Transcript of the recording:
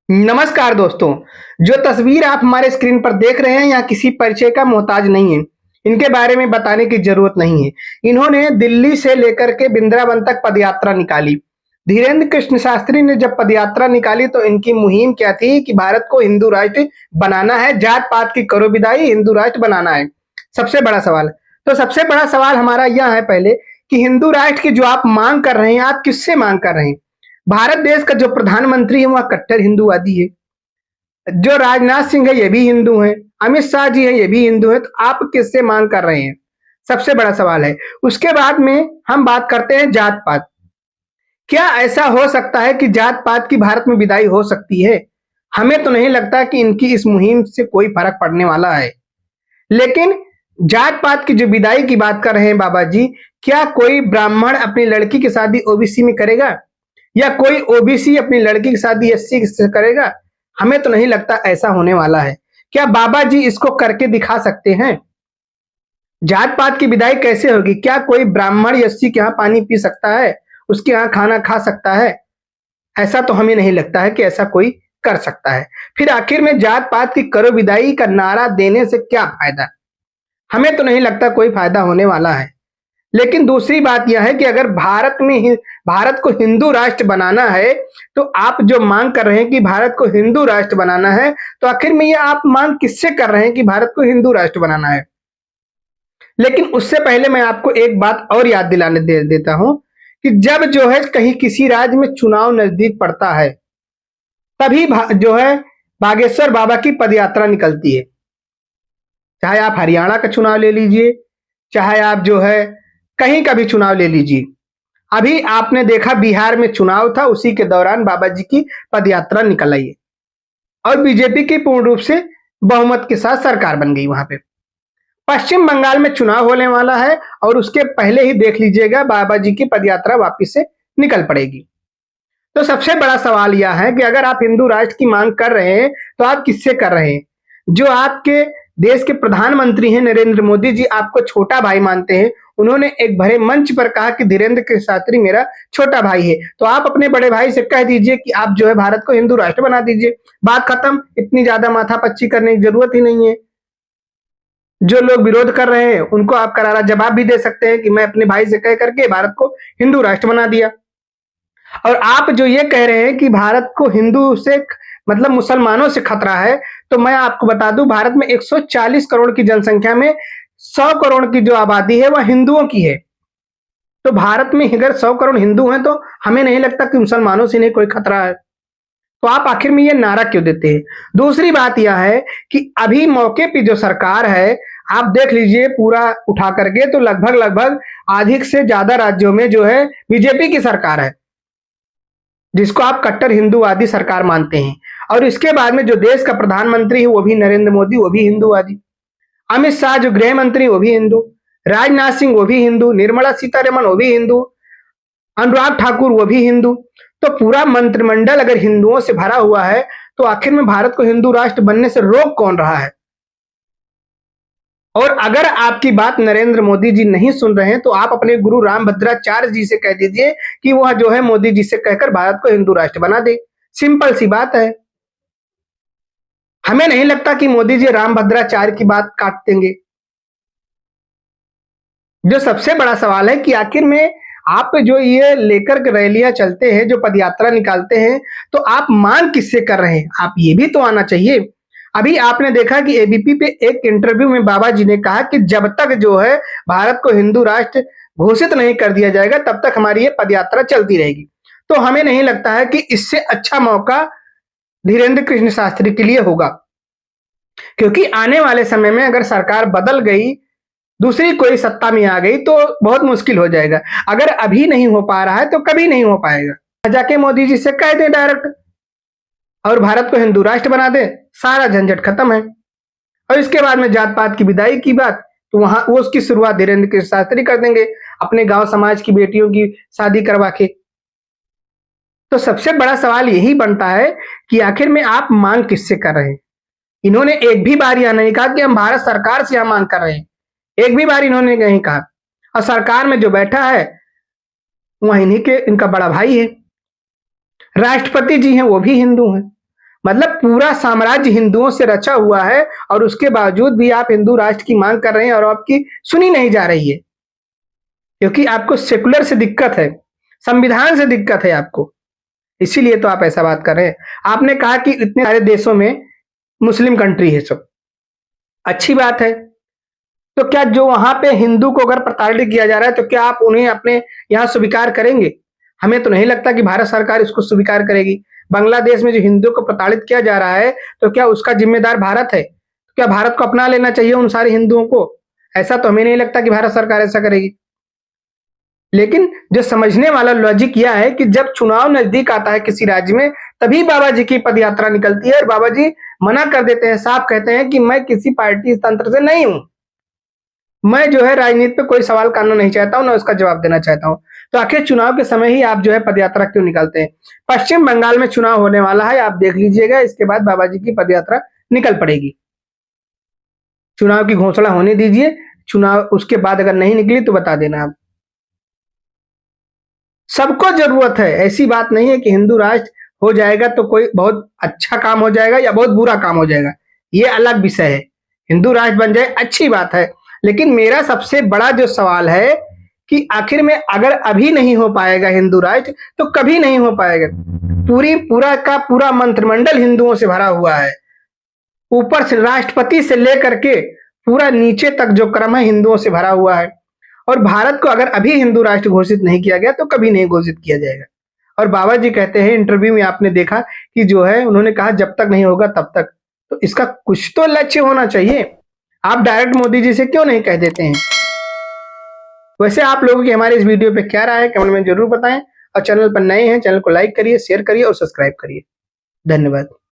नमस्कार दोस्तों। जो तस्वीर आप हमारे स्क्रीन पर देख रहे हैं यहाँ किसी परिचय का मोहताज नहीं है। इनके बारे में बताने की जरूरत नहीं है। इन्होंने दिल्ली से लेकर के वृंदावन तक पदयात्रा निकाली। धीरेन्द्र कृष्ण शास्त्री ने जब पदयात्रा निकाली तो इनकी मुहिम क्या थी कि भारत को हिंदू राष्ट्र बनाना है, जात पात की करो विदाई, हिंदू राष्ट्र बनाना है। सबसे बड़ा सवाल, तो सबसे बड़ा सवाल हमारा यह है पहले कि हिंदू राष्ट्र की जो आप मांग कर रहे हैं, आप किससे मांग कर रहे हैं? भारत देश का जो प्रधानमंत्री है वह कट्टर हिंदूवादी है। जो राजनाथ सिंह है ये भी हिंदू हैं, अमित शाह जी है ये भी हिंदू हैं, तो आप किससे मांग कर रहे हैं? सबसे बड़ा सवाल है। उसके बाद में हम बात करते हैं जात पात। क्या ऐसा हो सकता है कि जात पात की भारत में विदाई हो सकती है? हमें तो नहीं लगता कि इनकी इस मुहिम से कोई फर्क पड़ने वाला है। लेकिन जात पात की जो विदाई की बात कर रहे हैं बाबा जी, क्या कोई ब्राह्मण अपनी लड़की की शादी ओबीसी में करेगा या कोई ओबीसी अपनी लड़की की शादी एससी से करेगा? हमें तो नहीं लगता ऐसा होने वाला है। क्या बाबा जी इसको करके दिखा सकते हैं? जात पात की विदाई कैसे होगी? क्या कोई ब्राह्मण एससी के यहाँ पानी पी सकता है, उसके यहाँ खाना खा सकता है? ऐसा तो हमें नहीं लगता है कि ऐसा कोई कर सकता है। फिर आखिर में जात पात की करो विदाई का नारा देने से क्या फायदा? हमें तो नहीं लगता कोई फायदा होने वाला है। लेकिन दूसरी बात यह है कि अगर भारत को हिंदू राष्ट्र बनाना है, तो आप जो मांग कर रहे हैं कि भारत को हिंदू राष्ट्र बनाना है, तो आखिर में ये आप मांग किससे कर रहे हैं कि भारत को हिंदू राष्ट्र बनाना है? लेकिन उससे पहले मैं आपको एक बात और याद दिलाने देता हूं कि जब जो है कहीं किसी राज्य में चुनाव नजदीक पड़ता है, तभी जो है बागेश्वर बाबा की पदयात्रा निकलती है। चाहे आप हरियाणा का चुनाव ले लीजिए, चाहे आप जो है कहीं का भी चुनाव ले लीजिए। अभी आपने देखा बिहार में चुनाव था, उसी के दौरान बाबा जी की पदयात्रा निकल आई है और बीजेपी की पूर्ण रूप से बहुमत के साथ सरकार बन गई वहां पे। पश्चिम बंगाल में चुनाव होने वाला है और उसके पहले ही देख लीजिएगा बाबा जी की पदयात्रा वापिस से निकल पड़ेगी। तो सबसे बड़ा सवाल यह है कि अगर आप हिंदू राष्ट्र की मांग कर रहे हैं तो आप किससे कर रहे हैं? जो आपके देश के प्रधानमंत्री हैं नरेंद्र मोदी जी, आपको छोटा भाई मानते हैं। उन्होंने एक भरे मंच पर कहा कि धीरेन्द्र कृष्ण शास्त्री मेरा छोटा भाई है। तो आप अपने बड़े भाई से कह दीजिए कि आप जो है भारत को हिंदू राष्ट्र बना दीजिए, बात खत्म। इतनी ज्यादा माथापच्ची करने की जरूरत ही नहीं है। जो लोग विरोध कर रहे हैं उनको आप करारा जवाब भी दे सकते हैं कि मैं अपने भाई से कह करके भारत को हिंदू राष्ट्र बना दिया। और आप जो ये कह रहे हैं कि भारत को हिंदू से मतलब मुसलमानों से खतरा है, तो मैं आपको बता दूं भारत में 140 करोड़ की जनसंख्या में 100 करोड़ की जो आबादी है वह हिंदुओं की है। तो भारत में अगर 100 करोड़ हिंदू हैं तो हमें नहीं लगता कि मुसलमानों से नहीं कोई खतरा है। तो आप आखिर में ये नारा क्यों देते हैं? दूसरी बात यह है कि अभी मौके पे जो सरकार है, आप देख लीजिए पूरा उठा करके, तो लगभग लगभग आधी से ज्यादा राज्यों में जो है बीजेपी की सरकार है, जिसको आप कट्टर हिंदूवादी सरकार मानते हैं। और इसके बाद में जो देश का प्रधानमंत्री है वो भी नरेंद्र मोदी, वो भी हिंदूवादी। अमित शाह जो गृह मंत्री वो भी हिंदू, राजनाथ सिंह वो भी हिंदू, निर्मला सीतारमण वो भी हिंदू, अनुराग ठाकुर वो भी हिंदू। तो पूरा मंत्रिमंडल अगर हिंदुओं से भरा हुआ है, तो आखिर में भारत को हिंदू राष्ट्र बनने से रोक कौन रहा है? और अगर आपकी बात नरेंद्र मोदी जी नहीं सुन रहे हैं, तो आप अपने गुरु रामभद्राचार्य जी से कह दीजिए कि वह जो है मोदी जी से कहकर भारत को हिंदू राष्ट्र बना दे। सिंपल सी बात है। हमें नहीं लगता कि मोदी जी रामभद्राचार्य की बात काट देंगे। जो सबसे बड़ा सवाल है कि आखिर में आप जो ये लेकर के रैलियां चलते हैं, जो पदयात्रा निकालते हैं, तो आप मांग किससे कर रहे हैं? आप ये भी तो आना चाहिए। अभी आपने देखा कि एबीपी पे एक इंटरव्यू में बाबा जी ने कहा कि जब तक जो है भारत को हिंदू राष्ट्र घोषित नहीं कर दिया जाएगा, तब तक हमारी ये पदयात्रा चलती रहेगी। तो हमें नहीं लगता है कि इससे अच्छा मौका धीरेन्द्र कृष्ण शास्त्री के लिए होगा, क्योंकि आने वाले समय में अगर सरकार बदल गई, दूसरी कोई सत्ता में आ गई, तो बहुत मुश्किल हो जाएगा। अगर अभी नहीं हो पा रहा है तो कभी नहीं हो पाएगा। जाके मोदी जी से कह दें डायरेक्ट और भारत को हिंदू राष्ट्र बना दे, सारा झंझट खत्म है। और इसके बाद में जात पात की विदाई की बात, तो वहां वो उसकी शुरुआत धीरेन्द्र कृष्ण शास्त्री कर देंगे अपने गांव समाज की बेटियों की शादी करवा के। तो सबसे बड़ा सवाल यही बनता है कि आखिर में आप मांग किससे कर रहे हैं? इन्होंने एक भी बार यह नहीं कहा कि हम भारत सरकार से यह मांग कर रहे हैं। एक भी बार इन्होंने नहीं कहा। और सरकार में जो बैठा है वह इन्हीं के इनका बड़ा भाई है। राष्ट्रपति जी हैं वो भी हिंदू हैं। मतलब पूरा साम्राज्य हिंदुओं से रचा हुआ है और उसके बावजूद भी आप हिंदू राष्ट्र की मांग कर रहे हैं और आपकी सुनी नहीं जा रही है, क्योंकि आपको सेकुलर से दिक्कत है, संविधान से दिक्कत है आपको, इसीलिए तो आप ऐसा बात कर रहे हैं। आपने कहा कि इतने सारे देशों में मुस्लिम कंट्री है सब, अच्छी बात है। तो क्या जो वहां पे हिंदू को अगर प्रताड़ित किया जा रहा है तो क्या आप उन्हें अपने यहाँ स्वीकार करेंगे? हमें तो नहीं लगता कि भारत सरकार इसको स्वीकार करेगी। बांग्लादेश में जो हिंदुओं को प्रताड़ित किया जा रहा है तो क्या उसका जिम्मेदार भारत है? क्या भारत को अपना लेना चाहिए उन सारे हिंदुओं को? ऐसा तो हमें नहीं लगता कि भारत सरकार ऐसा करेगी। लेकिन जो समझने वाला लॉजिक यह है कि जब चुनाव नजदीक आता है किसी राज्य में, तभी बाबा जी की पदयात्रा निकलती है और बाबा जी मना कर देते हैं, साफ कहते हैं कि मैं किसी पार्टी तंत्र से नहीं हूं, मैं जो है राजनीति पे कोई सवाल करना नहीं चाहता हूं, ना उसका जवाब देना चाहता हूं। तो आखिर चुनाव के समय ही आप जो है पदयात्रा क्यों निकालते हैं? पश्चिम बंगाल में चुनाव होने वाला है, आप देख लीजिएगा, इसके बाद बाबा जी की पदयात्रा निकल पड़ेगी। चुनाव की घोषणा होने दीजिए, चुनाव उसके बाद अगर नहीं निकली तो बता देना आप। सबको जरूरत है, ऐसी बात नहीं है कि हिंदू राष्ट्र हो जाएगा तो कोई बहुत अच्छा काम हो जाएगा या बहुत बुरा काम हो जाएगा, ये अलग विषय है। हिंदू राष्ट्र बन जाए अच्छी बात है, लेकिन मेरा सबसे बड़ा जो सवाल है कि आखिर में अगर अभी नहीं हो पाएगा हिंदू राष्ट्र तो कभी नहीं हो पाएगा। पूरा का पूरा मंत्रिमंडल हिंदुओं से भरा हुआ है, ऊपर से राष्ट्रपति से लेकर के पूरा नीचे तक जो क्रम है हिंदुओं से भरा हुआ है। और भारत को अगर अभी हिंदू राष्ट्र घोषित नहीं किया गया तो कभी नहीं घोषित किया जाएगा। और बाबा जी कहते हैं, इंटरव्यू में आपने देखा कि जो है उन्होंने कहा जब तक नहीं होगा तब तक, तो इसका कुछ तो लक्ष्य होना चाहिए। आप डायरेक्ट मोदी जी से क्यों नहीं कह देते हैं? वैसे आप लोगों की हमारे इस वीडियो पे क्या राय है, कमेंट में जरूर बताएं। और चैनल पर नए हैं, चैनल को लाइक करिए, शेयर करिए और सब्सक्राइब करिए। धन्यवाद।